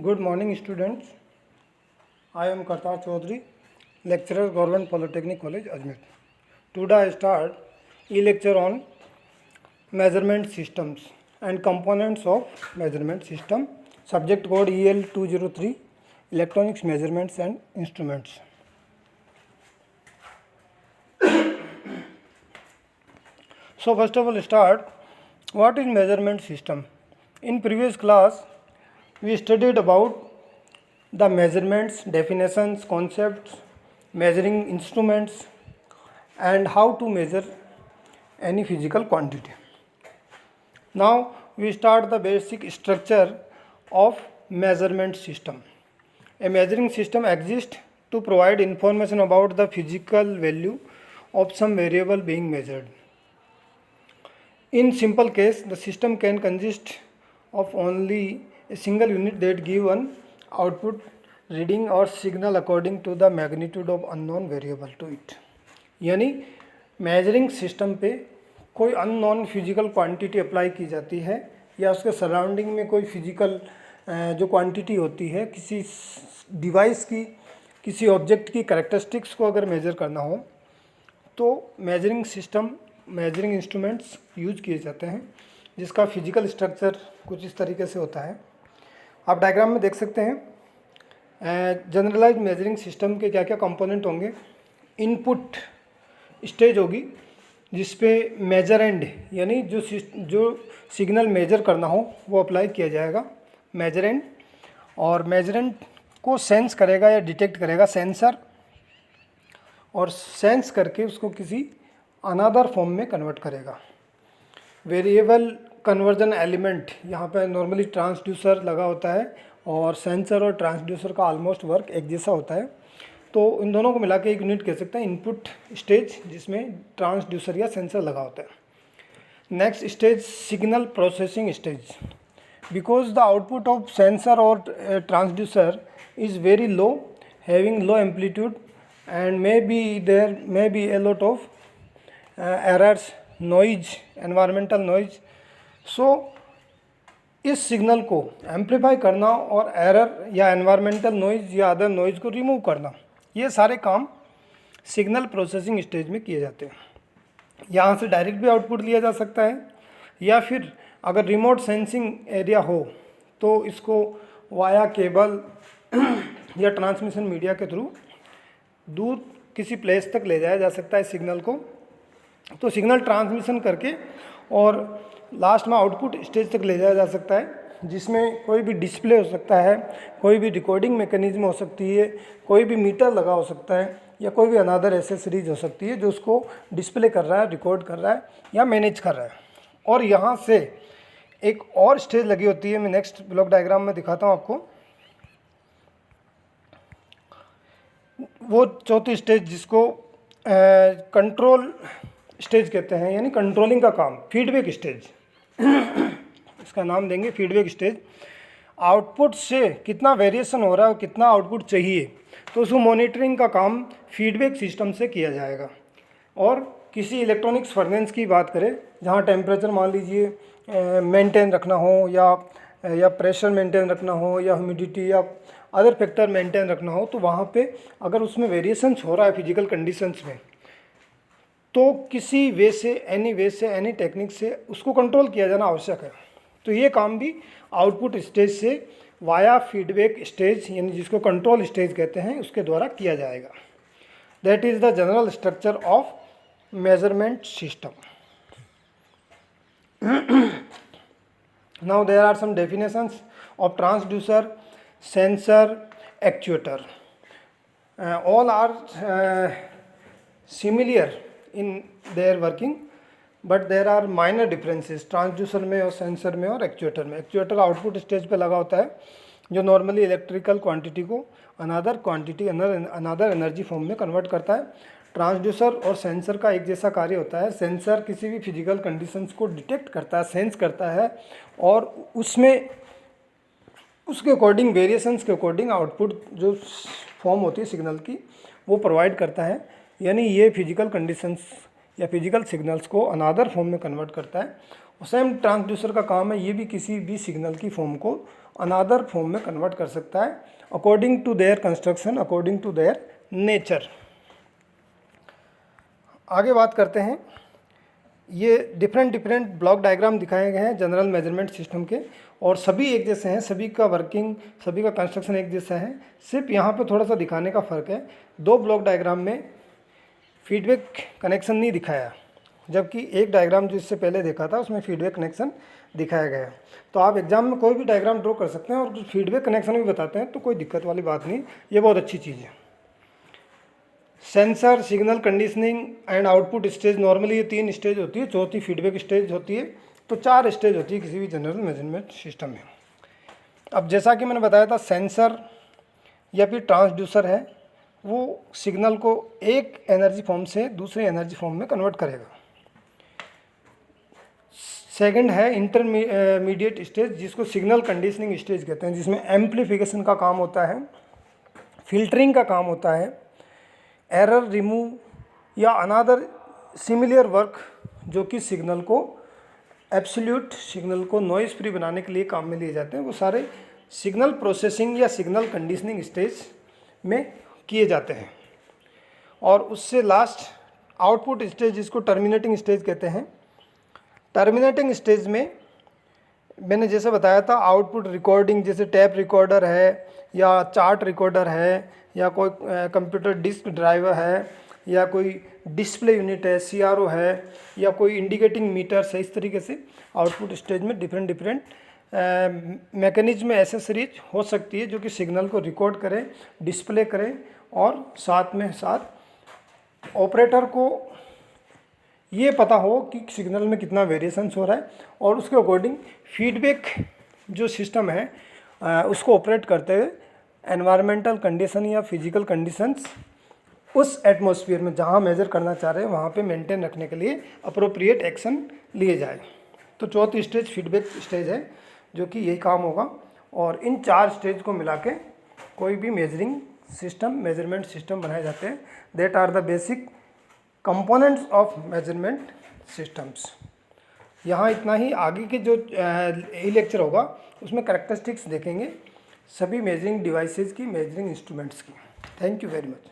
Good morning, students. I am Kartar Chaudhary, lecturer, Government Polytechnic College, Ajmer. Today I start e-lecture on measurement systems and components of measurement system. Subject code EL 203, electronics measurements and instruments. So first of all, start. What is measurement system? In previous class, we studied about the measurements, definitions, concepts, measuring instruments, and how to measure any physical quantity. Now we start the basic structure of measurement system. A measuring system exists to provide information about the physical value of some variable being measured. In simple case, the system can consist of only a single unit that give one output reading or signal according to the magnitude of unknown variable to it. यानी measuring system पे कोई unknown physical quantity apply की जाती है या उसके surrounding में कोई फिजिकल जो क्वांटिटी होती है किसी डिवाइस की, किसी ऑब्जेक्ट की कैरेक्टरिस्टिक्स को अगर मेजर करना हो तो measuring system, measuring instruments use किए जाते हैं, जिसका फिजिकल स्ट्रक्चर कुछ इस तरीके से होता है. आप डायग्राम में देख सकते हैं. जनरलाइज्ड मेजरिंग सिस्टम के क्या क्या कंपोनेंट होंगे. इनपुट स्टेज होगी जिस पे मेजर एंड यानी जो सिग्नल मेजर करना हो वो अप्लाई किया जाएगा, मेजर एंड. और मेजर एंड को सेंस करेगा या डिटेक्ट करेगा सेंसर, और सेंस करके उसको किसी अनदर फॉर्म में कन्वर्ट करेगा. वेरिएबल कन्वर्जन एलिमेंट यहाँ पे नॉर्मली ट्रांसड्यूसर लगा होता है और सेंसर और ट्रांसड्यूसर का ऑलमोस्ट वर्क एक जैसा होता है, तो इन दोनों को मिला के एक यूनिट कह सकते हैं इनपुट स्टेज, जिसमें ट्रांसड्यूसर या सेंसर लगा होता है. Next stage signal processing stage. Because the output of sensor और transducer is very low, having low amplitude and there may be a lot of errors, noise, environmental noise. So इस signal को amplify करना और error या environmental noise या other noise को remove करना, ये सारे काम सिग्नल प्रोसेसिंग स्टेज में किए जाते हैं. यहाँ से डायरेक्ट भी आउटपुट लिया जा सकता है, या फिर अगर रिमोट सेंसिंग एरिया हो तो इसको वाया केबल या ट्रांसमिशन मीडिया के थ्रू दूर किसी प्लेस तक ले जाया जा सकता है सिग्नल को. तो सिग्नल ट्रांसमिशन करके और लास्ट में आउटपुट स्टेज तक ले जाया जा सकता है, जिसमें कोई भी डिस्प्ले हो सकता है, कोई भी रिकॉर्डिंग मैकेनिज्म हो सकती है, कोई भी मीटर लगा हो सकता है, या कोई भी अनदर एसेसरीज हो सकती है जो उसको डिस्प्ले कर रहा है, रिकॉर्ड कर रहा है या मैनेज कर रहा है. और यहाँ से एक और स्टेज लगी होती है, मैं नेक्स्ट ब्लॉक डायग्राम में दिखाता हूँ आपको. वो चौथी स्टेज जिसको कंट्रोल स्टेज कहते हैं, यानी कंट्रोलिंग का काम, फीडबैक स्टेज इसका नाम देंगे फीडबैक स्टेज. आउटपुट से कितना वेरिएशन हो रहा है, कितना आउटपुट चाहिए, तो उसको मॉनिटरिंग का काम फीडबैक सिस्टम से किया जाएगा. और किसी इलेक्ट्रॉनिक्स फर्नेस की बात करें जहाँ टेम्परेचर मान लीजिए मेंटेन रखना हो, या प्रेशर मेंटेन रखना हो, या ह्यूमिडिटी या अदर फैक्टर मेंटेन रखना हो, तो वहाँ पे अगर उसमें वेरिएशंस हो रहा है फिजिकल कंडीशंस में, तो किसी वे से, एनी टेक्निक से उसको कंट्रोल किया जाना आवश्यक है. तो ये काम भी आउटपुट स्टेज से वाया फीडबैक स्टेज, यानी जिसको कंट्रोल स्टेज कहते हैं, उसके द्वारा किया जाएगा. That is the general structure of measurement system. Now there are some definitions of transducer, sensor, actuator. All are similar in their working, but there are minor differences transducer में और sensor में और एक्चुएटर में. Actuator output stage पे लगा होता है जो नॉर्मली इलेक्ट्रिकल क्वांटिटी को another quantity, another energy form में कन्वर्ट करता है. ट्रांसड्यूसर और सेंसर का एक जैसा कार्य होता है. सेंसर किसी भी फिजिकल कंडीशंस को डिटेक्ट करता है, सेंस करता है, और उसमें उसके अकॉर्डिंग, वेरिएशंस के अकॉर्डिंग आउटपुट जो फॉर्म होती है सिग्नल की वो प्रोवाइड करता है. यानी ये फिजिकल कंडीशंस या फिजिकल सिग्नल्स को अनदर फॉर्म में कन्वर्ट करता है. सेम ट्रांसड्यूसर का काम है, ये भी किसी भी सिग्नल की फॉर्म को अनदर फॉर्म में कन्वर्ट कर सकता है according to their construction, according to their nature. आगे बात करते हैं, ये डिफरेंट ब्लॉक डायग्राम दिखाए गए हैं जनरल मेजरमेंट सिस्टम के, और सभी एक जैसे हैं, सभी का वर्किंग, सभी का कंस्ट्रक्शन एक जैसा है। सिर्फ यहाँ पे थोड़ा सा दिखाने का फ़र्क है, दो ब्लॉक डायग्राम में फीडबैक कनेक्शन नहीं दिखाया, जबकि एक डायग्राम जो इससे पहले देखा था उसमें फीडबैक कनेक्शन दिखाया गया। तो आप एग्जाम में कोई भी डायग्राम ड्रॉ कर सकते हैं और फीडबैक कनेक्शन भी बताते हैं, तो कोई दिक्कत वाली बात नहीं, ये बहुत अच्छी चीज़ है। Sensor, signal conditioning and output stage, normally ये 3 स्टेज होती है, चौथी फीडबैक स्टेज होती है, तो 4 स्टेज होती है किसी भी जनरल मेजरमेंट सिस्टम में। अब जैसा कि मैंने बताया था, सेंसर या फिर ट्रांसड्यूसर है, वो सिग्नल को एक एनर्जी फॉर्म से दूसरे एनर्जी फॉर्म में कन्वर्ट करेगा। सेकंड है इंटरमीडिएट स्टेज, जिसको सिग्नल कंडीशनिंग स्टेज कहते हैं, जिसमें एम्प्लीफिकेशन का काम होता है, फिल्टरिंग का काम होता है, एरर रिमूव या अनदर सिमिलर वर्क, जो कि सिग्नल को एब्सोल्यूट, सिग्नल को नॉइज़ फ्री बनाने के लिए काम में लिए जाते हैं, वो सारे सिग्नल प्रोसेसिंग या सिग्नल कंडीशनिंग स्टेज में किए जाते हैं। और उससे लास्ट आउटपुट स्टेज, जिसको टर्मिनेटिंग स्टेज कहते हैं। टर्मिनेटिंग स्टेज में मैंने जैसे बताया था, आउटपुट रिकॉर्डिंग, जैसे टैप रिकॉर्डर है या चार्ट रिकॉर्डर है या कोई कंप्यूटर डिस्क ड्राइवर है या कोई डिस्प्ले यूनिट है, सीआरओ है या कोई इंडिकेटिंग मीटर है, इस तरीके से आउटपुट स्टेज में डिफरेंट मैकेनिज्म एसेसरीज हो सकती है जो कि सिग्नल को रिकॉर्ड करें, डिस्प्ले करें, और साथ ऑपरेटर को ये पता हो कि सिग्नल में कितना वेरिएशंस हो रहा है, और उसके अकॉर्डिंग फीडबैक जो सिस्टम है उसको ऑपरेट करते हुए एनवायरमेंटल कंडीशन या फिजिकल कंडीशंस उस एटमॉस्फेयर में जहाँ मेजर करना चाह रहे हैं वहाँ पे मेंटेन रखने के लिए अप्रोप्रिएट एक्शन लिए जाए। तो चौथी स्टेज फीडबैक स्टेज है, जो कि यही काम होगा। और इन 4 स्टेज को मिला के कोई भी मेजरिंग सिस्टम, मेजरमेंट सिस्टम बनाए जाते हैं। That are the basic components of measurement systems. यहाँ इतना ही। आगे के जो लेक्चर होगा उसमें कैरेक्टरिस्टिक्स देखेंगे सभी मेजरिंग डिवाइसेस की, मेजरिंग इंस्ट्रूमेंट्स की। Thank you very much.